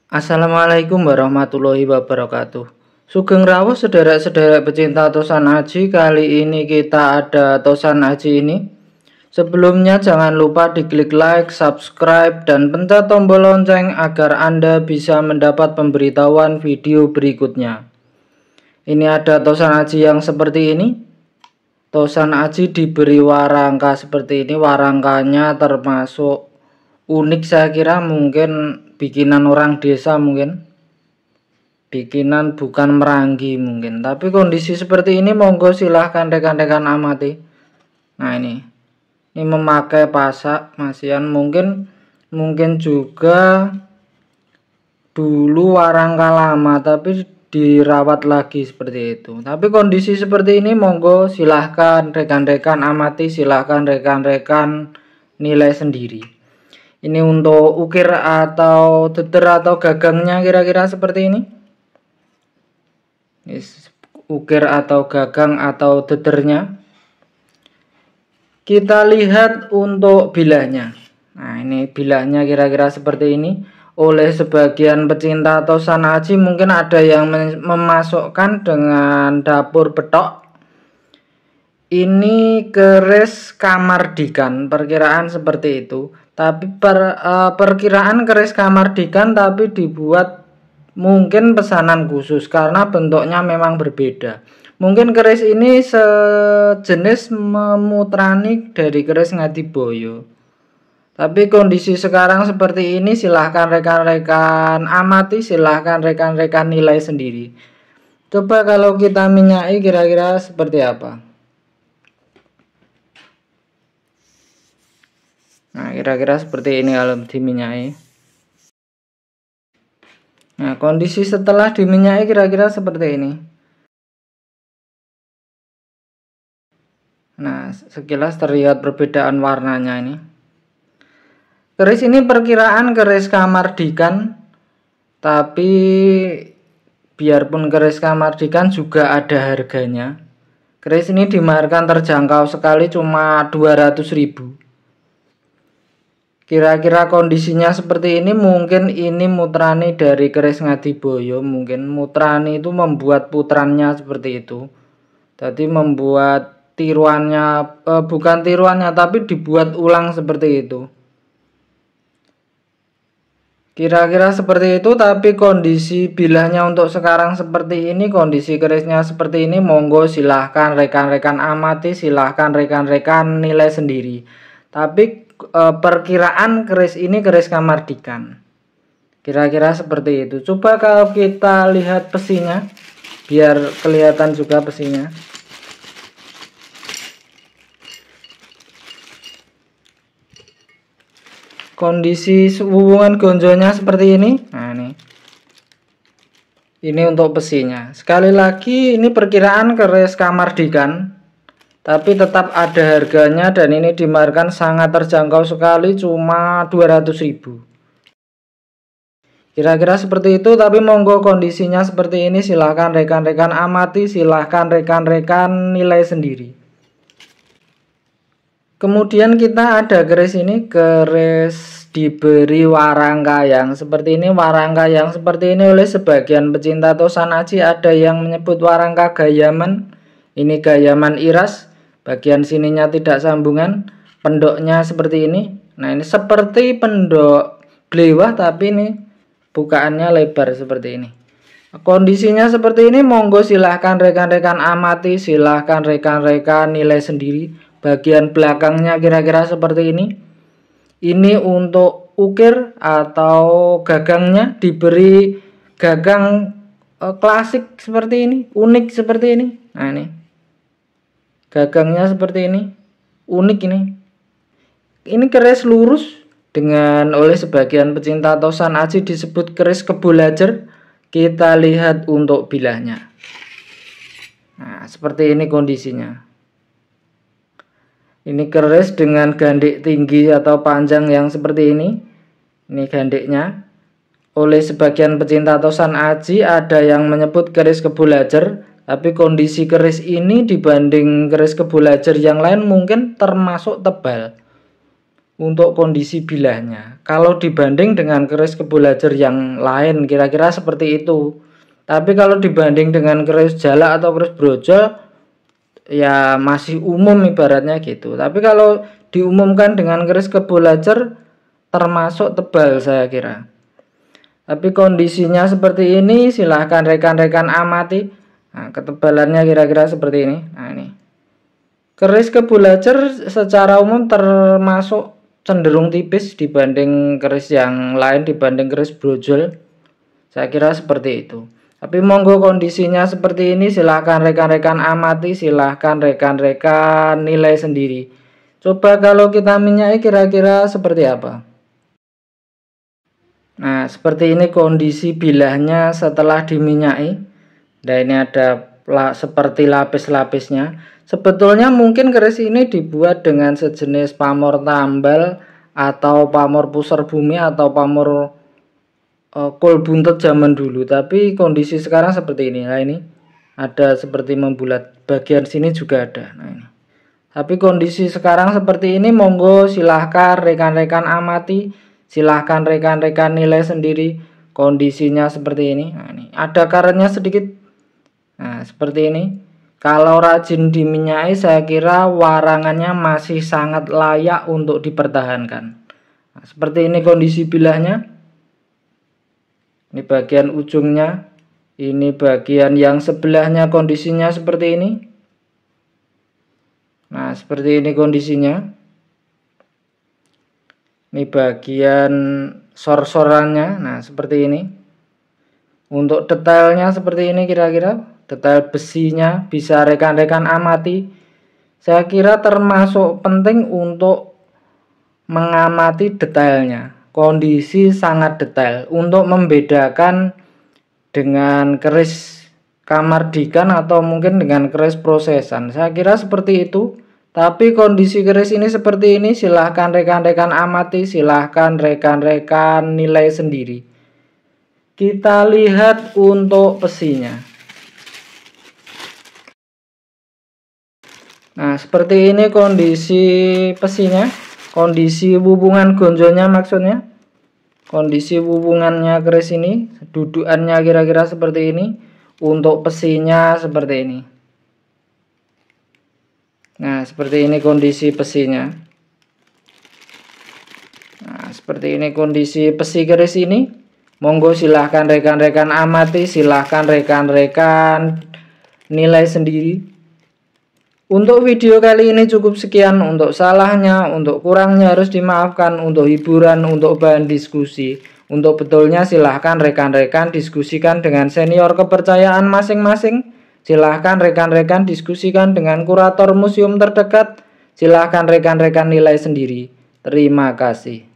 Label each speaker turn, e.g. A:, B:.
A: Assalamualaikum warahmatullahi wabarakatuh. Sugeng rawuh sederek-sederek pecinta Tosan Aji. Kali ini kita ada Tosan Aji ini. Sebelumnya jangan lupa diklik like, subscribe, dan pencet tombol lonceng agar Anda bisa mendapat pemberitahuan video berikutnya. Ini ada Tosan Aji yang seperti ini. Tosan Aji diberi warangka seperti ini. Warangkanya termasuk unik, saya kira mungkin bikinan orang desa, mungkin bikinan bukan meranggi mungkin, tapi kondisi seperti ini monggo silahkan rekan-rekan amati. Nah ini memakai pasak masian, mungkin juga dulu warangka lama tapi dirawat lagi seperti itu. Tapi kondisi seperti ini monggo silahkan rekan-rekan amati, silahkan rekan-rekan nilai sendiri. Ini untuk ukir atau deder atau gagangnya kira-kira seperti ini. Ukir atau gagang atau dedernya. Kita lihat untuk bilahnya. Nah ini bilahnya kira-kira seperti ini. Oleh sebagian pecinta Tosan Aji mungkin ada yang memasukkan dengan dapur betok. Ini keris kamardikan, perkiraan seperti itu. Tapi perkiraan keris kamardikan tapi dibuat mungkin pesanan khusus karena bentuknya memang berbeda. Mungkin keris ini sejenis memutrani dari keris Ngadiboyo. Tapi kondisi sekarang seperti ini, silahkan rekan-rekan amati, silahkan rekan-rekan nilai sendiri. Coba kalau kita minyaki kira-kira seperti apa. Nah kira-kira seperti ini kalau diminyai. Nah kondisi setelah diminyai kira-kira seperti ini. Nah sekilas terlihat perbedaan warnanya ini. Keris ini perkiraan keris kamardikan, tapi biarpun keris kamardikan juga ada harganya. Keris ini dimarkan terjangkau sekali, cuma 200.000. Kira-kira kondisinya seperti ini. Mungkin ini mutrani dari keris Ngadiboyo. Mungkin mutrani itu membuat putrannya seperti itu. Jadi membuat tiruannya, bukan tiruannya tapi dibuat ulang seperti itu. Kira-kira seperti itu. Tapi kondisi bilahnya untuk sekarang seperti ini, kondisi kerisnya seperti ini. Monggo silahkan rekan-rekan amati, silahkan rekan-rekan nilai sendiri. Tapi perkiraan keris ini keris kamardikan, kira-kira seperti itu. Coba kalau kita lihat besinya, biar kelihatan juga besinya. Kondisi hubungan gonjonya seperti ini. Nah ini untuk besinya. Sekali lagi ini perkiraan keris kamardikan, tapi tetap ada harganya dan ini dimarkan sangat terjangkau sekali, cuma 200.000. Kira-kira seperti itu. Tapi monggo kondisinya seperti ini, silahkan rekan-rekan amati, silahkan rekan-rekan nilai sendiri. Kemudian kita ada keris ini, keris diberi warangka yang seperti ini. Warangka yang seperti ini oleh sebagian pecinta Tosan Aji ada yang menyebut warangka gayaman. Ini gayaman iras. Bagian sininya tidak sambungan, pendoknya seperti ini. Nah ini seperti pendok blewah tapi ini bukaannya lebar seperti ini. Kondisinya seperti ini. Monggo silahkan rekan-rekan amati, silahkan rekan-rekan nilai sendiri. Bagian belakangnya kira-kira seperti ini. Ini untuk ukir atau gagangnya diberi gagang klasik seperti ini, unik seperti ini. Nah ini gagangnya seperti ini, unik ini. Ini keris lurus dengan oleh sebagian pecinta Tosan Aji disebut keris kebulajer. Kita lihat untuk bilahnya. Nah seperti ini kondisinya. Ini keris dengan gandik tinggi atau panjang yang seperti ini. Ini gandiknya. Oleh sebagian pecinta Tosan Aji ada yang menyebut keris kebulajer. Tapi kondisi keris ini dibanding keris kebulajer yang lain mungkin termasuk tebal. untuk kondisi bilahnya. Kalau dibanding dengan keris kebulajar yang lain kira-kira seperti itu. Tapi kalau dibanding dengan keris jala atau keris brojol ya masih umum ibaratnya gitu. Tapi kalau diumumkan dengan keris kebulajar termasuk tebal saya kira. Tapi kondisinya seperti ini, silahkan rekan-rekan amati. Nah, ketebalannya kira-kira seperti ini. Nah, ini. Keris kebulajar secara umum termasuk cenderung tipis dibanding keris yang lain, dibanding keris brojol. Saya kira seperti itu. Tapi monggo kondisinya seperti ini, silahkan rekan-rekan amati, silahkan rekan-rekan nilai sendiri. Coba kalau kita minyaki kira-kira seperti apa. Nah, seperti ini kondisi bilahnya setelah diminyaki. Nah, ini ada seperti lapis-lapisnya. Sebetulnya mungkin keris ini dibuat dengan sejenis pamor tambal atau pamor pusar bumi atau pamor kol buntet zaman dulu, tapi kondisi sekarang seperti ini. Nah, ini ada seperti membulat, bagian sini juga ada. Nah, ini. Tapi kondisi sekarang seperti ini, monggo silahkan rekan-rekan amati, silahkan rekan-rekan nilai sendiri. Kondisinya seperti ini. Nah, ini ada karetnya sedikit. Nah, seperti ini. Kalau rajin diminyaki, saya kira warangannya masih sangat layak untuk dipertahankan. Nah, seperti ini kondisi bilahnya. Ini bagian ujungnya, ini bagian yang sebelahnya kondisinya seperti ini. Nah, seperti ini kondisinya. Ini bagian sor-sorannya, nah seperti ini. Untuk detailnya seperti ini kira-kira, detail besinya bisa rekan-rekan amati. Saya kira termasuk penting untuk mengamati detailnya. Kondisi sangat detail untuk membedakan dengan keris kamardikan atau mungkin dengan keris prosesan. Saya kira seperti itu. Tapi kondisi keris ini seperti ini, silahkan rekan-rekan amati, silahkan rekan-rekan nilai sendiri. Kita lihat untuk pesinya. Nah, seperti ini kondisi pesinya. Kondisi hubungan gonjonya maksudnya. Kondisi hubungannya keris ini, dudukannya kira-kira seperti ini. Untuk pesinya seperti ini. Nah, seperti ini kondisi pesinya. Nah, seperti ini kondisi pesi keris ini. Monggo silahkan rekan-rekan amati, silahkan rekan-rekan nilai sendiri. Untuk video kali ini cukup sekian. Untuk salahnya, untuk kurangnya harus dimaafkan. Untuk hiburan, untuk bahan diskusi. Untuk betulnya silahkan rekan-rekan diskusikan dengan senior kepercayaan masing-masing. Silahkan rekan-rekan diskusikan dengan kurator museum terdekat. Silahkan rekan-rekan nilai sendiri. Terima kasih.